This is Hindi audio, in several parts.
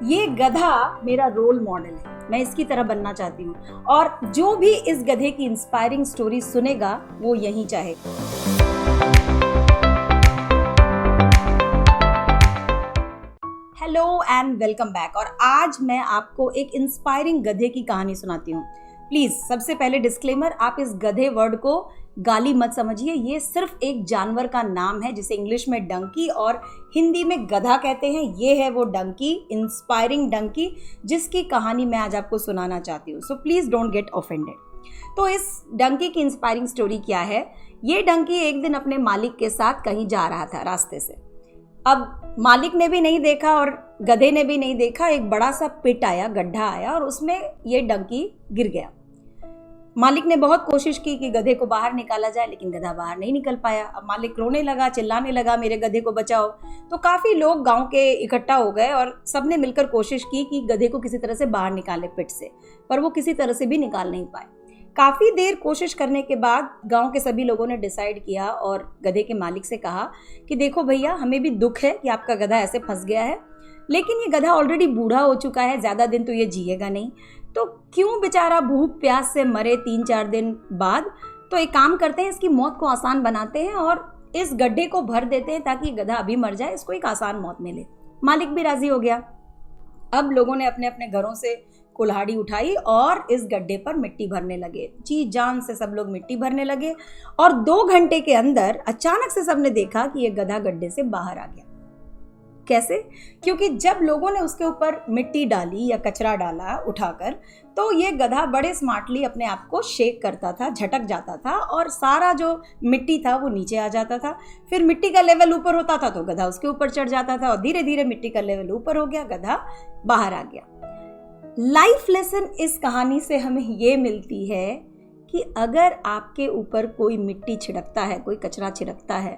ये गधा मेरा रोल मॉडल है, मैं इसकी तरह बनना चाहती हूँ और जो भी इस गधे की इंस्पायरिंग स्टोरी सुनेगा वो यहीं चाहेगा। Hello and welcome back. और आज मैं आपको एक इंस्पायरिंग गधे की कहानी सुनाती हूँ। प्लीज सबसे पहले डिस्क्लेमर, आप इस गधे वर्ड को गाली मत समझिए। ये सिर्फ एक जानवर का नाम है जिसे इंग्लिश में डंकी और हिंदी में गधा कहते हैं। ये है वो डंकी, इंस्पायरिंग डंकी, जिसकी कहानी मैं आज आपको सुनाना चाहती हूँ। So please don't get offended. तो इस डंकी की इंस्पायरिंग स्टोरी क्या है? ये डंकी एक दिन अपने मालिक के साथ कहीं जा रहा था रास्ते से। अब मालिक ने भी नहीं देखा और गधे ने भी नहीं देखा, एक बड़ा सा पिट आया, गड्ढा आया और उसमें ये डंकी गिर गया। मालिक ने बहुत कोशिश की कि गधे को बाहर निकाला जाए, लेकिन गधा बाहर नहीं निकल पाया। अब मालिक रोने लगा, चिल्लाने लगा, मेरे गधे को बचाओ। तो काफ़ी लोग गांव के इकट्ठा हो गए और सबने मिलकर कोशिश की कि गधे को किसी तरह से बाहर निकाले पिट से, पर वो किसी तरह से भी निकाल नहीं पाए। काफ़ी देर कोशिश करने के बाद गांव के सभी लोगों ने डिसाइड किया और गधे के मालिक से कहा कि देखो भैया, हमें भी दुख है कि आपका गधा ऐसे फंस गया है, लेकिन ये गधा ऑलरेडी बूढ़ा हो चुका है, ज़्यादा दिन तो ये जिएगा नहीं, तो क्यों बेचारा भूख प्यास से मरे 3-4 दिन बाद। तो एक काम करते हैं, इसकी मौत को आसान बनाते हैं और इस गड्ढे को भर देते हैं ताकि गधा अभी मर जाए, इसको एक आसान मौत मिले। मालिक भी राजी हो गया। अब लोगों ने अपने अपने घरों से कुल्हाड़ी उठाई और इस गड्ढे पर मिट्टी भरने लगे। जी जान से सब लोग मिट्टी भरने लगे और 2 घंटे के अंदर अचानक से सबने देखा कि ये गधा गड्ढे से बाहर आ गया। कैसे? क्योंकि जब लोगों ने उसके ऊपर मिट्टी डाली या कचरा डाला उठाकर, तो ये गधा बड़े स्मार्टली अपने आप को शेक करता था, झटक जाता था और सारा जो मिट्टी था वो नीचे आ जाता था। फिर मिट्टी का लेवल ऊपर होता था तो गधा उसके ऊपर चढ़ जाता था और धीरे धीरे मिट्टी का लेवल ऊपर हो गया, गधा बाहर आ गया। लाइफ लेसन इस कहानी से हमें ये मिलती है कि अगर आपके ऊपर कोई मिट्टी छिड़कता है, कोई कचरा छिड़कता है,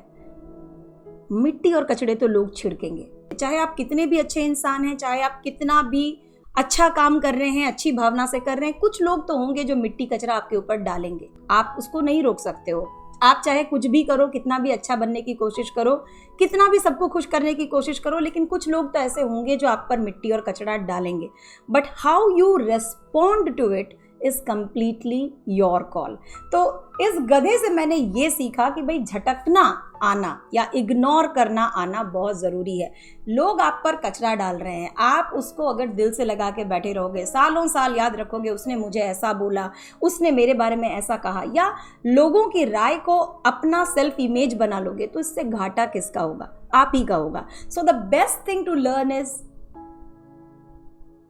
मिट्टी और कचड़े तो लोग छिड़केंगे। चाहे आप कितने भी अच्छे इंसान हैं, चाहे आप कितना भी अच्छा काम कर रहे हैं, अच्छी भावना से कर रहे हैं, कुछ लोग तो होंगे जो मिट्टी कचरा आपके ऊपर डालेंगे। आप उसको नहीं रोक सकते हो। आप चाहे कुछ भी करो, कितना भी अच्छा बनने की कोशिश करो, कितना भी सबको खुश करने की कोशिश करो, लेकिन कुछ लोग तो ऐसे होंगे जो आप पर मिट्टी और कचरा डालेंगे। But how you respond to it is completely your call. तो इस गधे से मैंने ये सीखा कि भाई झटकना आना या इग्नोर करना आना बहुत ज़रूरी है। लोग आप पर कचरा डाल रहे हैं, आप उसको अगर दिल से लगा के बैठे रहोगे, सालों साल याद रखोगे उसने मुझे ऐसा बोला, उसने मेरे बारे में ऐसा कहा, या लोगों की राय को अपना सेल्फ इमेज बना लोगे, तो इससे घाटा किसका होगा? आप ही का होगा। So the best thing to learn is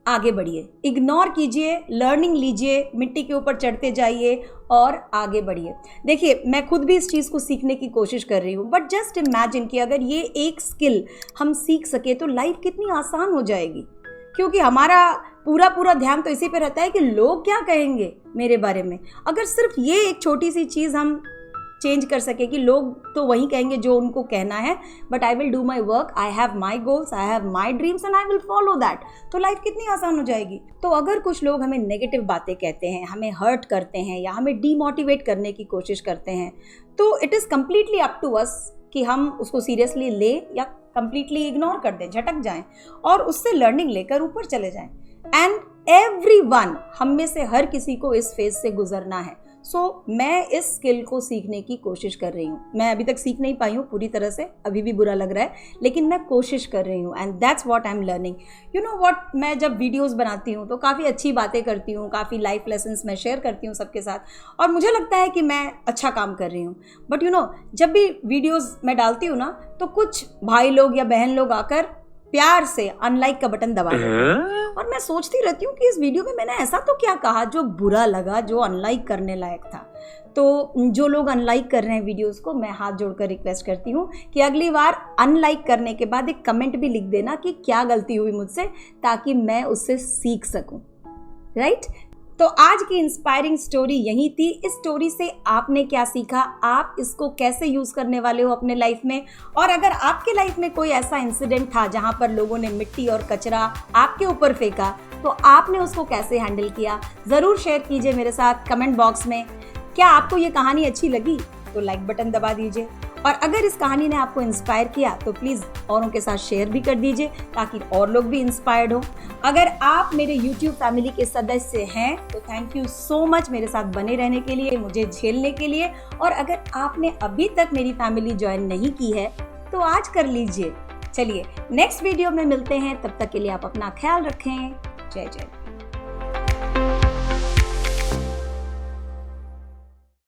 आगे बढ़िए, इग्नोर कीजिए, लर्निंग लीजिए, मिट्टी के ऊपर चढ़ते जाइए और आगे बढ़िए। देखिए, मैं खुद भी इस चीज़ को सीखने की कोशिश कर रही हूँ, बट जस्ट इमेजिन कि अगर ये एक स्किल हम सीख सके तो लाइफ कितनी आसान हो जाएगी। क्योंकि हमारा पूरा ध्यान तो इसी पे रहता है कि लोग क्या कहेंगे मेरे बारे में। अगर सिर्फ ये एक छोटी सी चीज़ हम चेंज कर सके कि लोग तो वही कहेंगे जो उनको कहना है, but I will do my work, I have my goals, I have my dreams and I will follow that, तो लाइफ कितनी आसान हो जाएगी। तो अगर कुछ लोग हमें नेगेटिव बातें कहते हैं, हमें हर्ट करते हैं या हमें डीमोटिवेट करने की कोशिश करते हैं, तो it is completely up to us कि हम उसको सीरियसली लें या कम्प्लीटली इग्नोर कर दें, झटक जाएं और उससे लर्निंग लेकर ऊपर चले जाएं। एंड एवरीवन, हम में से हर किसी को इस फेज से गुजरना है। सो मैं इस स्किल को सीखने की कोशिश कर रही हूँ। मैं अभी तक सीख नहीं पाई हूँ पूरी तरह से, अभी भी बुरा लग रहा है, लेकिन मैं कोशिश कर रही हूँ and that's what I am learning. You know what, मैं जब वीडियोस बनाती हूँ तो काफ़ी अच्छी बातें करती हूँ, काफ़ी लाइफ लेसन्स मैं शेयर करती हूँ सबके साथ और मुझे लगता है कि मैं अच्छा काम कर रही हूँ। बट यू नो, जब भी वीडियोज़ मैं डालती हूँ ना, तो कुछ भाई लोग या बहन लोग आकर प्यार से अनलाइक का बटन दबा देते हैं और मैं सोचती रहती हूँ कि इस वीडियो में मैंने ऐसा तो क्या कहा जो बुरा लगा, जो अनलाइक करने लायक था। तो जो लोग अनलाइक कर रहे हैं वीडियोस को, मैं हाथ जोड़कर रिक्वेस्ट करती हूँ कि अगली बार अनलाइक करने के बाद एक कमेंट भी लिख देना कि क्या गलती हुई मुझसे, ताकि मैं उससे सीख सकूँ, राइट? तो आज की इंस्पायरिंग स्टोरी यही थी। इस स्टोरी से आपने क्या सीखा, आप इसको कैसे यूज़ करने वाले हो अपने लाइफ में, और अगर आपके लाइफ में कोई ऐसा इंसिडेंट था जहाँ पर लोगों ने मिट्टी और कचरा आपके ऊपर फेंका, तो आपने उसको कैसे हैंडल किया, ज़रूर शेयर कीजिए मेरे साथ कमेंट बॉक्स में। क्या आपको ये कहानी अच्छी लगी तो लाइक बटन दबा दीजिए और अगर इस कहानी ने आपको इंस्पायर किया तो प्लीज़ औरों के साथ शेयर भी कर दीजिए ताकि और लोग भी इंस्पायर्ड हो। अगर आप मेरे YouTube फैमिली के सदस्य हैं तो थैंक यू सो मच मेरे साथ बने रहने के लिए, मुझे झेलने के लिए। और अगर आपने अभी तक मेरी फैमिली ज्वाइन नहीं की है तो आज कर लीजिए। चलिए नेक्स्ट वीडियो में मिलते हैं, तब तक के लिए आप अपना ख्याल रखें। जय जय।